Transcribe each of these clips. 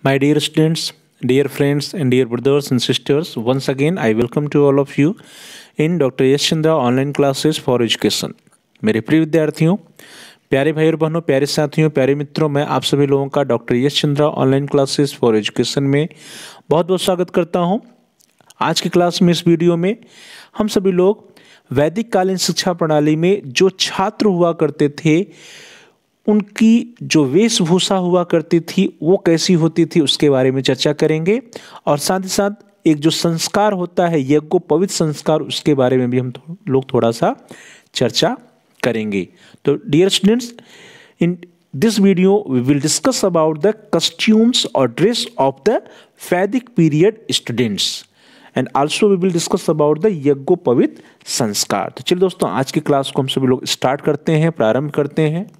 My dear students, dear friends, and dear brothers and sisters, once again I welcome to all of you in Dr. Yash Chandra online classes for education. मेरे प्रिय विद्यार्थियों, प्यारे भाई और बहनों, प्यारे साथियों, प्यारे मित्रों, मैं आप सभी लोगों का doctor Yash Chandra online classes for education में बहुत बहुत स्वागत करता हूं। आज की क्लास में, इस वीडियो में हम सभी लोग वैदिक कालीन शिक्षा प्रणाली में जो छात्र हुआ करते थे उनकी जो वेशभूषा हुआ करती थी वो कैसी होती थी उसके बारे में चर्चा करेंगे। और साथ ही साथ एक जो संस्कार होता है यज्ञोपवीत संस्कार, उसके बारे में भी हम लोग थोड़ा सा चर्चा करेंगे। तो dear students, in this video we will discuss about the costumes और dress of the Vedic period students and also we will discuss about the yajnopavita sanskar. तो चलिए दोस्तों, आज की क्लास को हम सभी लोग स्टार्ट करते हैं, प्रारंभ करते हैं।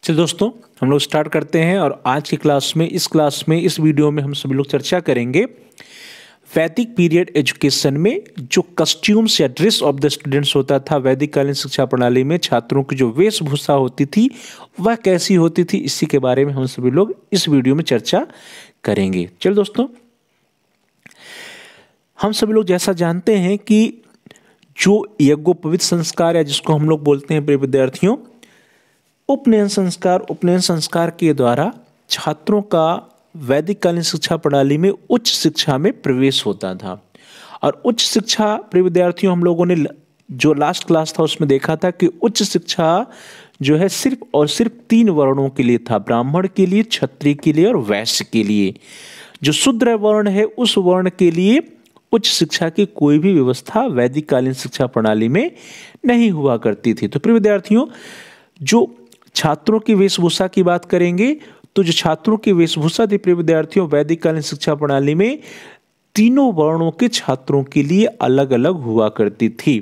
चलिए दोस्तों, हम लोग स्टार्ट करते हैं। और आज की क्लास में, इस वीडियो में हम सभी लोग चर्चा करेंगे वैदिक पीरियड एजुकेशन में जो कॉस्ट्यूम्स या ड्रेस ऑफ द स्टूडेंट्स होता था। वैदिक कालीन शिक्षा प्रणाली में छात्रों की जो वेशभूषा होती थी वह कैसी होती थी, इसी के बारे में हम सभी लोग इस वीडियो में चर्चा करेंगे। चलिए दोस्तों, हम सभी लोग जैसा जानते हैं कि जो यज्ञोपवीत संस्कार या जिसको हम लोग बोलते हैं प्रिय विद्यार्थियों उपनयन संस्कार के द्वारा छात्रों का वैदिक कालीन शिक्षा प्रणाली में उच्च शिक्षा में प्रवेश होता था। और उच्च शिक्षा प्रिय विद्यार्थियों, हम लोगों ने जो लास्ट क्लास था उसमें देखा था कि उच्च शिक्षा जो है सिर्फ और सिर्फ 3 वर्णों के लिए था, ब्राह्मण के लिए, क्षत्रिय के लिए और वैश्य के लिए। जो शूद्र वर्ण है उस वर्ण के लिए उच्च शिक्षा की कोई भी व्यवस्था वैदिक कालीन शिक्षा प्रणाली में नहीं हुआ करती थी। तो प्रिय विद्यार्थियों, जो छात्रों की वेशभूषा की बात करेंगे तो जो छात्रों की वेशभूषा थी प्रिय विद्यार्थियों वैदिक कालीन शिक्षा प्रणाली में तीनों वर्णों के छात्रों के लिए अलग अलग हुआ करती थी।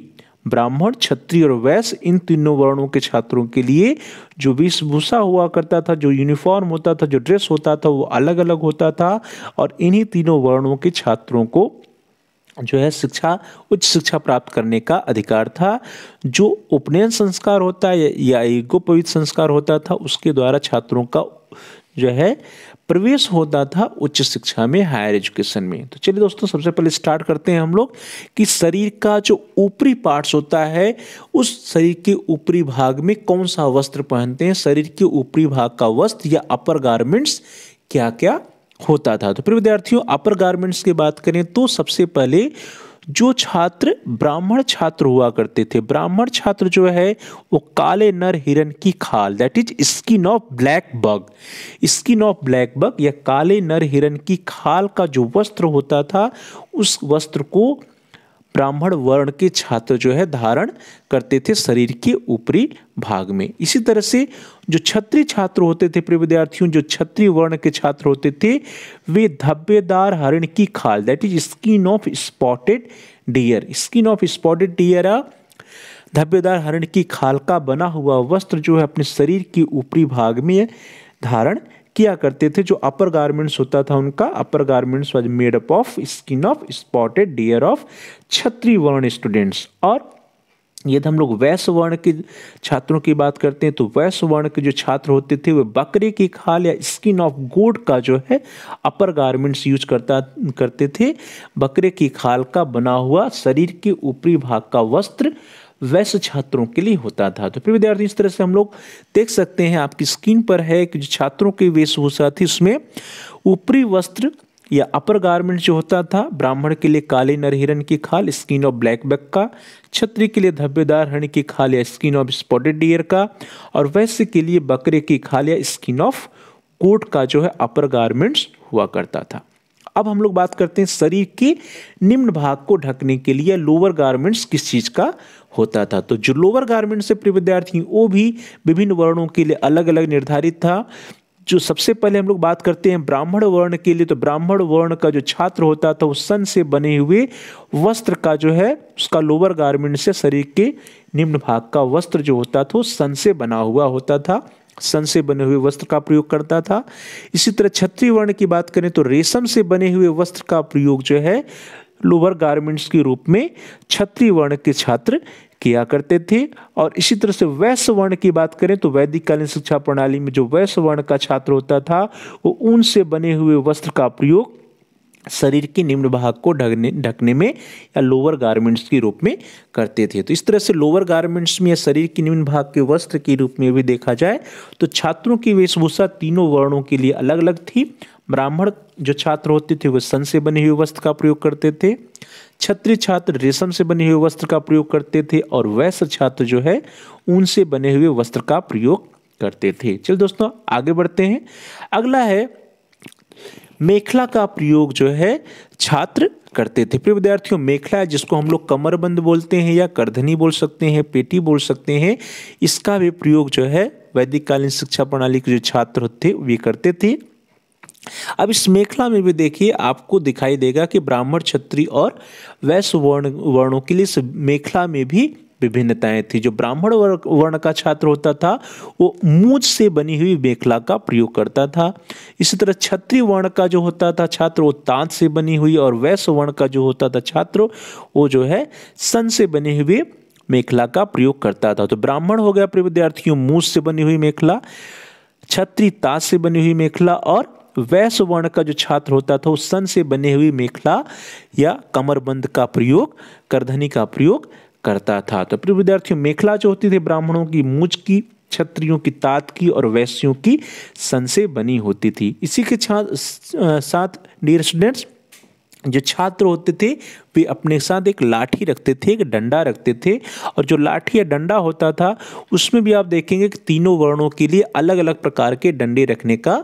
ब्राह्मण, क्षत्रिय और वैश्य, इन तीनों वर्णों के छात्रों के लिए जो वेशभूषा हुआ करता था, जो यूनिफॉर्म होता था, जो ड्रेस होता था, वो अलग अलग होता था। और इन्हीं तीनों वर्णों के छात्रों को जो है उच्च शिक्षा प्राप्त करने का अधिकार था। जो उपनयन संस्कार होता है या यज्ञोपवीत संस्कार होता था उसके द्वारा छात्रों का जो है प्रवेश होता था उच्च शिक्षा में, हायर एजुकेशन में। तो चलिए दोस्तों, सबसे पहले स्टार्ट करते हैं हम लोग कि शरीर का जो ऊपरी पार्ट्स होता है उस शरीर के ऊपरी भाग में कौन सा वस्त्र पहनते हैं। शरीर के ऊपरी भाग का वस्त्र या अपर गारमेंट्स क्या क्या होता था। तो प्रिय विद्यार्थियों, अपर गारमेंट्स की बात करें तो सबसे पहले जो छात्र ब्राह्मण छात्र हुआ करते थे, ब्राह्मण छात्र जो है वो काले नर हिरन की खाल, that is skin of black bug या काले नर हिरन की खाल का जो वस्त्र होता था उस वस्त्र को ब्राह्मण वर्ण के छात्र जो है धारण करते थे शरीर के ऊपरी भाग में। इसी तरह से जो क्षत्रिय छात्र होते थे प्रिय विद्यार्थियों, जो क्षत्रिय वर्ण के छात्र होते थे वे धब्बेदार हरिण की खाल, that is skin of spotted deer, धब्बेदार हरिण की खाल का बना हुआ वस्त्र जो है अपने शरीर के ऊपरी भाग में धारण किया करते थे। जो अपर गारमेंट्स होता था उनका upper garments was made up of skin of spotted deer of Kshatriya varna students. और यदि हम लोग वैश्य वर्ण के छात्रों की बात करते हैं तो वैश्य वर्ण के जो छात्र होते थे वे बकरे की खाल या स्किन ऑफ गोट का जो है अपर गारमेंट्स यूज करते थे। बकरे की खाल का बना हुआ शरीर के ऊपरी भाग का वस्त्र वैश्य छात्रों के लिए होता था। तो फिर विद्यार्थी इस तरह से हम लोग देख सकते हैं, आपकी स्क्रीन पर है कि जो छात्रों की वेशभूषा थी उसमें ऊपरी वस्त्र या अपर गारमेंट जो होता था, ब्राह्मण के लिए काले नर हिरन की खाल स्किन ऑफ ब्लैक बक का, क्षत्रिय के लिए धब्बेदार हरण की खाल या स्किन ऑफ स्पॉटेड डियर का, और वैश्य के लिए बकरे की खाल या स्किन ऑफ गोट का जो है अपर गारमेंट्स हुआ करता था। अब हम लोग बात करते हैं शरीर के निम्न भाग को ढकने के लिए लोअर गारमेंट्स किस चीज का होता था। तो जो लोअर गारमेंट्स है प्रिय विद्यार्थी वो भी विभिन्न वर्णों के लिए अलग अलग निर्धारित था। जो सबसे पहले हम लोग बात करते हैं ब्राह्मण वर्ण के लिए, तो ब्राह्मण वर्ण का जो छात्र होता था वो सन से बने हुए वस्त्र का जो है उसका लोअर गारमेंट से शरीर के निम्न भाग का वस्त्र जो होता था वो सन से बना हुआ होता था, सन से बने हुए वस्त्र का प्रयोग करता था। इसी तरह क्षत्रिय वर्ण की बात करें तो रेशम से बने हुए वस्त्र का प्रयोग जो है लोअर गारमेंट्स के रूप में क्षत्रिय वर्ण के छात्र किया करते थे। और इसी तरह से वैश्य वर्ण की बात करें तो वैदिक कालीन शिक्षा प्रणाली में जो वैश्य वर्ण का छात्र होता था वो ऊन से बने हुए वस्त्र का प्रयोग शरीर के निम्न भाग को ढकने में या लोअर गारमेंट्स के रूप में करते थे। तो इस तरह से लोअर गारमेंट्स में या शरीर के निम्न भाग के वस्त्र के रूप में भी देखा जाए तो छात्रों की वेशभूषा तीनों वर्णों के लिए अलग अलग थी। ब्राह्मण जो छात्र होते थे वो सन से बने हुए वस्त्र का प्रयोग करते थे, क्षत्रिय छात्र रेशम से बने हुए वस्त्र का प्रयोग करते थे, और वैश्य छात्र जो है ऊन से बने हुए वस्त्र का प्रयोग करते थे। चलिए दोस्तों आगे बढ़ते हैं। अगला है मेखला का प्रयोग जो है छात्र करते थे। प्रिय विद्यार्थियों मेखला जिसको हम लोग कमरबंद बोलते हैं या करधनी बोल सकते हैं, पेटी बोल सकते हैं, इसका भी प्रयोग जो है वैदिक कालीन शिक्षा प्रणाली के जो छात्र थे वे करते थे। अब इस मेखला में भी देखिए आपको दिखाई देगा कि ब्राह्मण क्षत्रिय और वैश्य वर्णों के लिए इस मेखला में भी विभिन्नताएं थी। जो ब्राह्मण वर्ण का छात्र होता था वो मूंछ से बनी हुई मेखला का प्रयोग करता था। इसी तरह क्षत्रिय वर्ण का जो होता था छात्र वो तांत से बनी हुई, और वैश्य वर्ण का जो होता था छात्र वो जो है सन से बने हुए मेखला का प्रयोग करता था। तो ब्राह्मण हो गया प्रिय विद्यार्थियों मूंछ से बनी हुई मेखला, क्षत्रिय तांत से बनी हुई मेखला, और वैश्य वर्ण का जो छात्र होता था वो सन से बने हुई मेखला या कमरबंद का प्रयोग, करधनी का प्रयोग करता था। तो प्रिय विद्यार्थियों मेखला जो होती थी ब्राह्मणों की मूंछ की, क्षत्रियों की तात की, और वैश्यों की सन से बनी होती थी। इसी के साथ डियर स्टूडेंट्स जो छात्र होते थे वे अपने साथ एक लाठी रखते थे, एक डंडा रखते थे, और जो लाठी या डंडा होता था उसमें भी आप देखेंगे कि तीनों वर्णों के लिए अलग अलग प्रकार के डंडे रखने का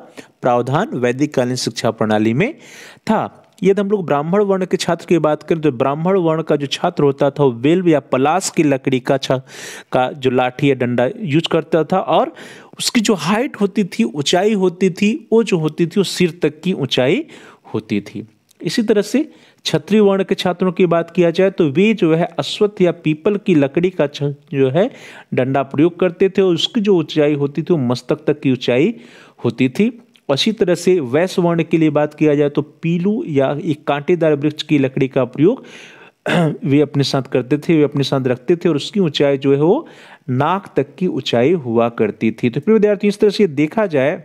प्रावधान वैदिक कालीन शिक्षा प्रणाली में था। यदि हम लोग ब्राह्मण वर्ण के छात्र की बात करें तो ब्राह्मण वर्ण का जो छात्र होता था वो बेल या पलास की लकड़ी का जो लाठी या डंडा यूज करता था, और उसकी जो हाइट होती थी, ऊंचाई होती थी, वो जो होती थी वो सिर तक की ऊंचाई होती थी। इसी तरह से क्षत्रिय वर्ण के छात्रों की बात किया जाए तो वे जो है अश्वत्थ या पीपल की लकड़ी का जो है डंडा प्रयोग करते थे, और उसकी जो ऊंचाई होती थी वो मस्तक तक की ऊंचाई होती थी। इसी तरह से वैश्य वर्ण के लिए बात किया जाए तो पीलू या एक कांटेदार वृक्ष की लकड़ी का प्रयोग वे अपने साथ करते थे, वे अपने साथ रखते थे, और उसकी ऊंचाई जो है वो नाक तक की ऊंचाई हुआ करती थी। तो प्रिय विद्यार्थी इस तरह से देखा जाए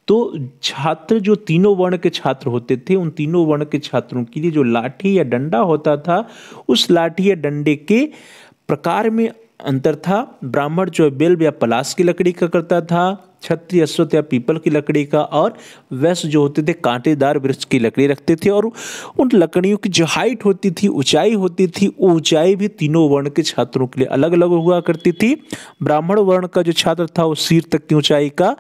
तो छात्र जो तीनों वर्ण के छात्र होते थे उन तीनों वर्ण के छात्रों के लिए जो लाठी या डंडा होता था उस लाठी या डंडे के प्रकार में अंतर था। ब्राह्मण जो बेल या पलास की लकड़ी का करता था, क्षत्रिय अश्वत्थ या पीपल की लकड़ी का, और वैश्य जो होते थे कांटेदार वृक्ष की लकड़ी रखते थे, और उन लकड़ियों की जो हाइट होती थी, ऊंचाई होती थी, वो ऊंचाई भी तीनों वर्ण के छात्रों के लिए अलग अलग हुआ करती थी। ब्राह्मण वर्ण का जो छात्र था वो सिर तक की ऊंचाई का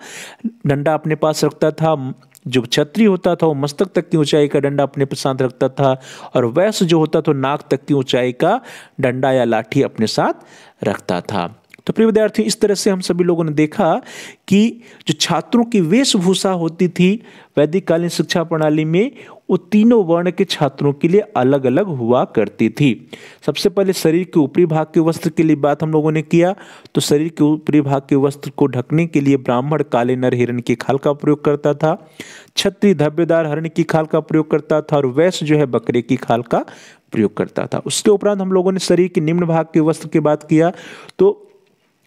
डंडा अपने पास रखता था, जो क्षत्रिय होता था वो मस्तक तक की ऊंचाई का डंडा अपने साथ रखता था, और वैश्य जो होता था नाक तक की ऊंचाई का डंडा या लाठी अपने साथ रखता था। तो प्रिय विद्यार्थी इस तरह से हम सभी लोगों ने देखा कि जो छात्रों की वेशभूषा होती थी वैदिक कालीन शिक्षा प्रणाली में वो तीनों वर्ण के छात्रों के लिए अलग अलग हुआ करती थी। सबसे पहले शरीर के ऊपरी भाग के वस्त्र के लिए बात हम लोगों ने किया, तो शरीर के ऊपरी भाग के वस्त्र को ढकने के लिए ब्राह्मण काले नर हिरण की खाल का प्रयोग करता था, क्षत्रिय धब्बेदार हरण की खाल का प्रयोग करता था, और वैश्य जो है बकरे की खाल का प्रयोग करता था। उसके उपरांत हम लोगों ने शरीर के निम्न भाग के वस्त्र की बात किया तो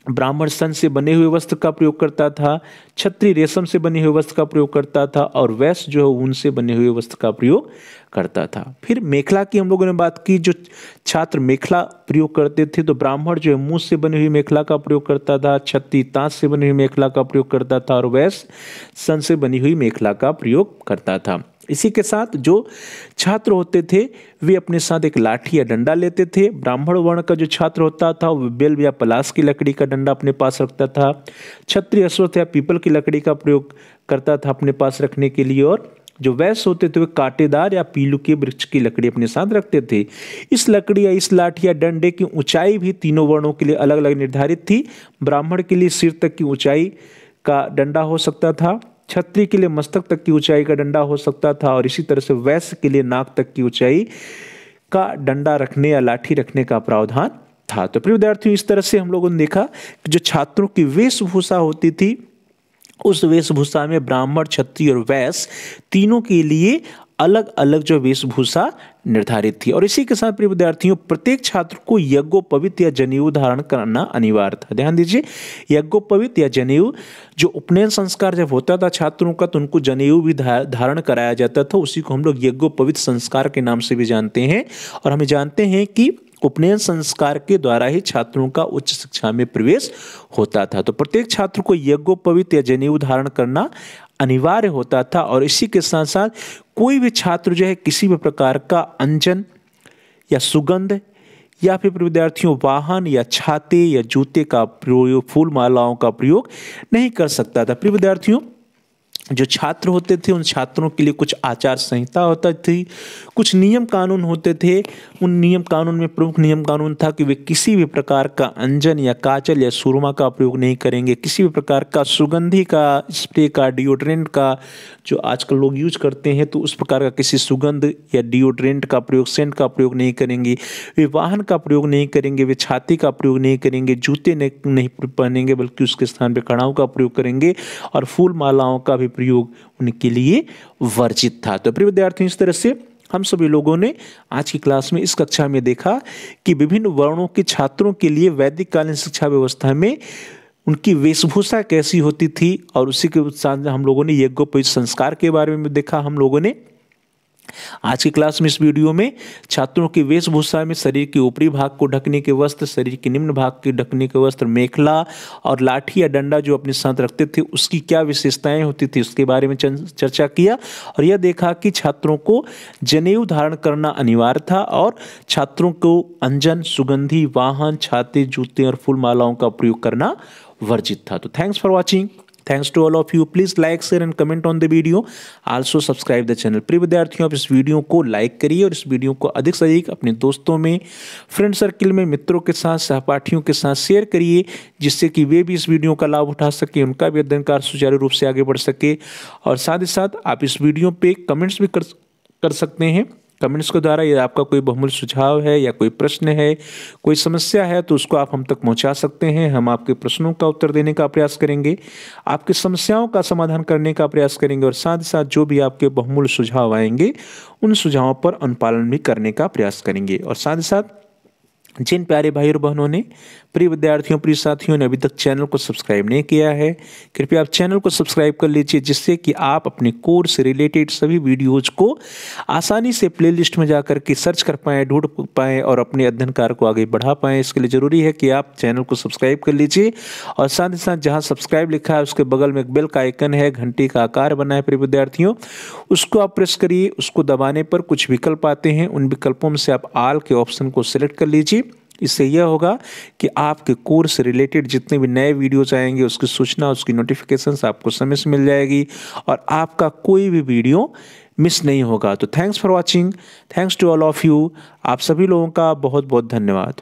ब्राह्मण सन से बने हुए वस्त्र का प्रयोग करता था, क्षत्रिय रेशम से बने हुए वस्त्र का प्रयोग करता था और वैश्य जो है ऊन से बने हुए वस्त्र का प्रयोग करता था। फिर मेखला की हम लोगों ने बात की, जो छात्र मेखला प्रयोग करते थे तो ब्राह्मण जो है मूस से बनी हुई मेखला का प्रयोग करता था, क्षत्रिय तांत से बनी हुई मेखला का प्रयोग करता था और वैश्य सन से बनी हुई मेखला का प्रयोग करता था। इसी के साथ जो छात्र होते थे वे अपने साथ एक लाठी या डंडा लेते थे। ब्राह्मण वर्ण का जो छात्र होता था वो बेल या पलाश की लकड़ी का डंडा अपने पास रखता था। क्षत्रिय अश्वत्थ या पीपल की लकड़ी का प्रयोग करता था अपने पास रखने के लिए, और जो वैश्य होते थे वे कांटेदार या पीलू के वृक्ष की लकड़ी अपने साथ रखते थे। इस लकड़ी या इस लाठी या डंडे की ऊंचाई भी तीनों वर्णों के लिए अलग अलग निर्धारित थी। ब्राह्मण के लिए सिर तक की ऊंचाई का डंडा हो सकता था, क्षत्रिय के लिए मस्तक तक की ऊंचाई का डंडा हो सकता था और इसी तरह से वैश्य के लिए नाक तक की ऊंचाई का डंडा रखने या लाठी रखने का प्रावधान था। तो प्रिय विद्यार्थियों, इस तरह से हम लोगों ने देखा कि जो छात्रों की वेशभूषा होती थी उस वेशभूषा में ब्राह्मण, क्षत्रिय और वैश्य तीनों के लिए अलग अलग जो वेशभूषा निर्धारित थी। और इसी के साथ प्रिय विद्यार्थियों, प्रत्येक छात्र को यज्ञोपवीत या जनेऊ धारण करना अनिवार्य था। ध्यान दीजिए, यज्ञोपवीत या जनेऊ, जो उपनयन संस्कार जब होता था छात्रों का तो उनको जनेऊ भी धारण कराया जाता था। उसी को हम लोग यज्ञोपवीत संस्कार के नाम से भी जानते हैं। और हमें जानते हैं कि उपनयन संस्कार के द्वारा ही छात्रों का उच्च शिक्षा में प्रवेश होता था। तो प्रत्येक छात्र को यज्ञोपवीत या जनेऊ धारण करना अनिवार्य होता था। और इसी के साथ साथ कोई भी छात्र जो है किसी भी प्रकार का अंजन या सुगंध या फिर विद्यार्थियों वाहन या छाते या जूते का प्रयोग, फूल मालाओं का प्रयोग नहीं कर सकता था। प्रिय विद्यार्थियों, जो छात्र होते थे उन छात्रों के लिए कुछ आचार संहिता होता थी, कुछ नियम कानून होते थे। उन नियम कानून में प्रमुख नियम कानून था कि वे किसी भी प्रकार का अंजन या काजल या सुरमा का प्रयोग नहीं करेंगे, किसी भी प्रकार का सुगंधी का, स्प्रे का, डिओड्रेंट का जो आजकल लोग यूज करते हैं तो उस प्रकार का किसी सुगंध या डिओड्रेंट का प्रयोग, सेंट का प्रयोग नहीं करेंगे। वे वाहन का प्रयोग नहीं करेंगे, वे छाती का प्रयोग नहीं करेंगे, जूते नहीं पहनेंगे बल्कि उसके स्थान पर कड़ाओं का प्रयोग करेंगे और फूल मालाओं का भी प्रयोग उनके लिए वर्जित था। तो प्रिय विद्यार्थियों, इस तरह से हम सभी लोगों ने आज की क्लास में इस कक्षा में देखा कि विभिन्न वर्णों के छात्रों के लिए वैदिक कालीन शिक्षा व्यवस्था में उनकी वेशभूषा कैसी होती थी। और उसी के साथ हम लोगों ने यज्ञोपवीत संस्कार के बारे में देखा। हम लोगों ने आज की क्लास में इस वीडियो में छात्रों की वेशभूषा में शरीर के ऊपरी भाग को ढकने के वस्त्र, शरीर के निम्न भाग के ढकने के वस्त्र, मेखला और लाठी या डंडा जो अपने साथ रखते थे उसकी क्या विशेषताएं होती थी उसके बारे में चर्चा किया। और यह देखा कि छात्रों को जनेऊ धारण करना अनिवार्य था और छात्रों को अंजन, सुगंधी, वाहन, छाते, जूते और फूल मालाओं का प्रयोग करना वर्जित था। तो thanks for watching. Thanks to all of you. Please like, share and comment on the video. Also subscribe the channel. प्रिय विद्यार्थियों, आप इस वीडियो को लाइक करिए और इस वीडियो को अधिक से अधिक अपने दोस्तों में, फ्रेंड सर्किल में, मित्रों के साथ, सहपाठियों के साथ शेयर करिए जिससे कि वे भी इस वीडियो का लाभ उठा सके, उनका भी अध्ययन कार्य सुचारू रूप से आगे बढ़ सके। और साथ ही साथ आप इस वीडियो पे कमेंट्स भी कर सकते हैं। कमेंट्स के द्वारा यदि आपका कोई बहुमूल्य सुझाव है या कोई प्रश्न है, कोई समस्या है तो उसको आप हम तक पहुंचा सकते हैं। हम आपके प्रश्नों का उत्तर देने का प्रयास करेंगे, आपकी समस्याओं का समाधान करने का प्रयास करेंगे और साथ ही साथ जो भी आपके बहुमूल्य सुझाव आएंगे उन सुझावों पर अनुपालन भी करने का प्रयास करेंगे। और साथ ही साथ जिन प्यारे भाई और बहनों ने, प्रिय विद्यार्थियों, प्रिय साथियों ने अभी तक चैनल को सब्सक्राइब नहीं किया है, कृपया आप चैनल को सब्सक्राइब कर लीजिए जिससे कि आप अपने कोर्स से रिलेटेड सभी वीडियोज को आसानी से प्लेलिस्ट में जाकर के सर्च कर पाएँ, ढूंढ पाएँ और अपने अध्ययन कार्य को आगे बढ़ा पाएँ। इसके लिए ज़रूरी है कि आप चैनल को सब्सक्राइब कर लीजिए और साथ ही साथ जहाँ सब्सक्राइब लिखा है उसके बगल में एक बेल का आइकन है, घंटी का आकार बना है प्रिय विद्यार्थियों, उसको आप प्रेस करिए। उसको दबाने पर कुछ विकल्प आते हैं, उन विकल्पों में से आप ऑल के ऑप्शन को सिलेक्ट कर लीजिए। इससे यह होगा कि आपके कोर्स से रिलेटेड जितने भी नए वीडियोज आएंगे उसकी सूचना, उसकी नोटिफिकेशंस आपको समय से मिल जाएगी और आपका कोई भी वीडियो मिस नहीं होगा। तो thanks for watching, thanks to all of you. आप सभी लोगों का बहुत बहुत धन्यवाद।